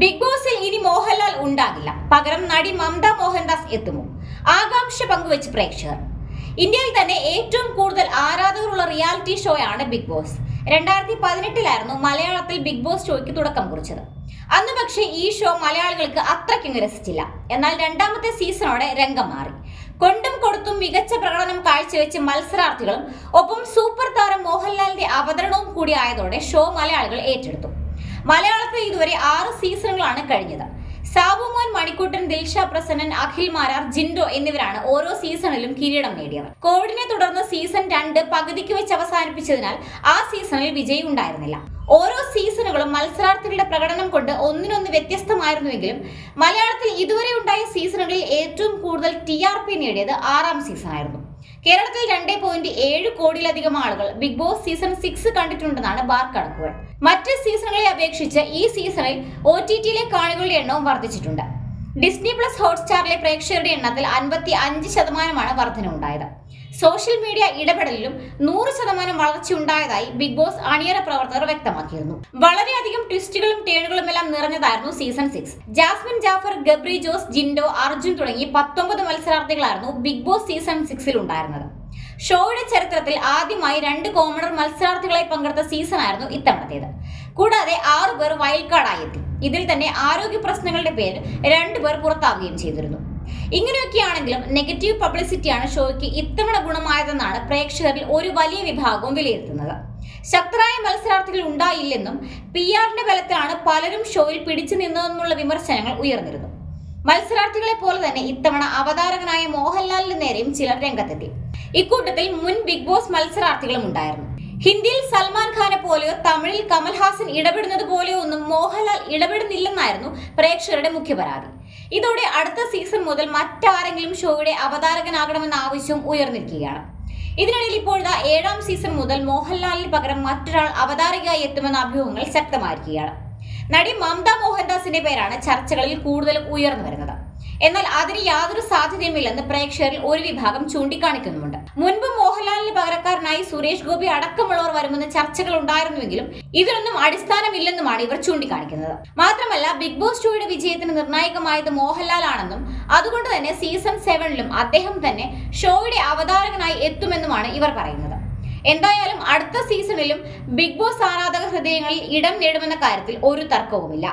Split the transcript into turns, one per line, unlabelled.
Big ബോസിൽ ഇനി മോഹൻലാൽ ഉണ്ടാകില്ല, പകരം നടി മമത മോഹൻദാസ് എത്തുമോ? ആകാംക്ഷ പങ്കുവെച്ച് പ്രേക്ഷകർ. ഇന്ത്യയിൽ തന്നെ ഏറ്റവും കൂടുതൽ ആരാധകരുള്ള റിയാലിറ്റി ഷോയാണ് ബിഗ് ബോസ്. 2018 മലയാളത്തിൽ ബിഗ് ബോസ് ഷോയ്ക്ക് തുടക്കം കുറിച്ചത്. അന്ന് പക്ഷേ ഈ ഷോ മലയാളികൾക്ക് അത്രയ്ക്കും രസിച്ചില്ല. എന്നാൽ രണ്ടാമത്തെ സീസണോടെ രംഗം മാറി. കൊണ്ടും കൊടുത്തും മികച്ച പ്രകടനം കാഴ്ചവെച്ച് മത്സരാർത്ഥികളും ഒപ്പം സൂപ്പർ താരം മോഹൻലാലിന്റെ അവതരണവും കൂടി ആയതോടെ ഷോ മലയാളികൾ ഏറ്റെടുത്തു. മലയാളത്തിൽ ഇതുവരെ 6 സീസണുകളാണ് കഴിഞ്ഞത്. സാബുമോൻ, മണിക്കുട്ടൻ, ദിൽഷ പ്രസന്നൻ, അഖിൽ മാരാർ, ജിൻഡോ എന്നിവരാണ് ഓരോ സീസണിലും കിരീടം നേടിയവർ. കോവിഡിനെ തുടർന്ന് സീസൺ 2 പകുതിക്ക് വെച്ച് അവസാനിപ്പിച്ചതിനാൽ ആ സീസണിൽ വിജയി ഉണ്ടായിരുന്നില്ല. ഓരോ സീസണുകളും മത്സരാർത്ഥികളുടെ പ്രകടനം കൊണ്ട് ഒന്നിനൊന്ന് വ്യത്യസ്തമായിരുന്നുവെങ്കിലും മലയാളത്തിൽ ഇതുവരെ ഉണ്ടായ സീസണുകളിൽ ഏറ്റവും കൂടുതൽ TRP നേടിയത് 6ാം സീസണായിരുന്നു. കേരളത്തിൽ 2.7 കോടിയിലധികം ആളുകൾ ബിഗ് ബോസ് സീസൺ 6 കണ്ടിട്ടുണ്ടെന്നാണ് ബാർ കണക്കുകൾ. മറ്റ് സീസണുകളെ അപേക്ഷിച്ച് ഈ സീസണിൽ OTTയിലെ കാണികളുടെ എണ്ണവും വർദ്ധിച്ചിട്ടുണ്ട്. ഡിസ്നി പ്ലസ് ഹോട്ട്സ്റ്റാറിലെ പ്രേക്ഷകരുടെ എണ്ണത്തിൽ 55% വർധനവുണ്ടായത്. സോഷ്യൽ മീഡിയ ഇടപെടലിലും 100% വളർച്ചയുണ്ടായതായി ബിഗ് ബോസ് അണിയറ പ്രവർത്തകർ വ്യക്തമാക്കിയിരുന്നു. വളരെയധികം ട്വിസ്റ്റുകളും ടേണുകളും എല്ലാം നിറഞ്ഞതായിരുന്നു സീസൺ 6. ജാസ്മിൻ ജാഫർ, ഗബ്രി ജോസ്, ജിൻഡോ, അർജുൻ തുടങ്ങി 19 മത്സരാർത്ഥികളായിരുന്നു ബിഗ് ബോസ് സീസൺ 6 ഉണ്ടായിരുന്നത്. ഷോയുടെ ചരിത്രത്തിൽ ആദ്യമായി 2 കോമണർ മത്സരാർത്ഥികളായി പങ്കെടുത്ത സീസണായിരുന്നു ഇത്തവണത്തേത്. കൂടാതെ 6 പേർ വൈൽഡ് കാർഡായി എത്തി. ഇതിൽ തന്നെ ആരോഗ്യ പ്രശ്നങ്ങളുടെ പേരിൽ 2 പേർ പുറത്താവുകയും ചെയ്തിരുന്നു. ഇങ്ങനെയൊക്കെയാണെങ്കിലും നെഗറ്റീവ് പബ്ലിസിറ്റിയാണ് ഷോയ്ക്ക് ഇത്തവണ ഗുണമായതെന്നാണ് പ്രേക്ഷകരിൽ ഒരു വലിയ വിഭാഗവും വിലയിരുത്തുന്നത്. ശക്തരായ മത്സരാർത്ഥികൾ ഉണ്ടായില്ലെന്നും PR-ന്റെ ബലത്തിലാണ് പലരും ഷോയിൽ പിടിച്ചു നിന്നതെന്നുള്ള വിമർശനങ്ങൾ ഉയർന്നിരുന്നു. മത്സരാർത്ഥികളെ പോലെ തന്നെ ഇത്തവണ അവതാരകനായ മോഹൻലാലിന് നേരെയും ചിലർ രംഗത്തെത്തി. ഇക്കൂട്ടത്തിൽ മുൻ ബിഗ് ബോസ് മത്സരാർത്ഥികളും ഉണ്ടായിരുന്നു. ഹിന്ദിയിൽ സൽമാൻ ഖാനെ പോലെയോ തമിഴിൽ കമൽഹാസൻ ഇടപെടുന്നത് പോലെയോ ഒന്നും മോഹൻലാൽ ഇടപെടുന്നില്ലെന്നായിരുന്നു പ്രേക്ഷകരുടെ മുഖ്യ പരാതി. ഇതോടെ അടുത്ത സീസൺ മുതൽ മറ്റാരെങ്കിലും ഷോയുടെ അവതാരകനാകണമെന്ന ആവശ്യവും ഉയർന്നിരിക്കുകയാണ്. ഇതിനിടയിൽ ഇപ്പോഴത്തെ 7ാം സീസൺ മുതൽ മോഹൻലാലിന് പകരം മറ്റൊരാൾ അവതാരകയായി എത്തുമെന്ന അഭ്യൂഹങ്ങൾ ശക്തമായിരിക്കുകയാണ്. നടി മമത മോഹൻദാസിന്റെ പേരാണ് ചർച്ചകളിൽ കൂടുതലും ഉയർന്നു വരുന്നത്. എന്നാൽ അതിന് യാതൊരു സാധ്യതയുമില്ലെന്ന് പ്രേക്ഷകരിൽ ഒരു വിഭാഗം ചൂണ്ടിക്കാണിക്കുന്നുമുണ്ട്. മുൻപ് മോഹൻലാലിന് പകരക്കാരനായി സുരേഷ് ഗോപി അടക്കമുള്ളവർ വരുമെന്ന് ചർച്ചകൾ ഉണ്ടായിരുന്നുവെങ്കിലും ഇതിനൊന്നും അടിസ്ഥാനമില്ലെന്നുമാണ് ഇവർ ചൂണ്ടിക്കാണിക്കുന്നത്. മാത്രമല്ല, ബിഗ് ബോസ് ഷോയുടെ വിജയത്തിന് നിർണായകമായത് മോഹൻലാൽ ആണെന്നും അതുകൊണ്ട് തന്നെ സീസൺ 7ലും അദ്ദേഹം തന്നെ ഷോയുടെ അവതാരകനായി എത്തുമെന്നുമാണ് ഇവർ പറയുന്നത്. എന്തായാലും അടുത്ത സീസണിലും ബിഗ് ബോസ് ആരാധക ഹൃദയങ്ങളിൽ ഇടം നേടുമെന്ന കാര്യത്തിൽ ഒരു തർക്കവുമില്ല.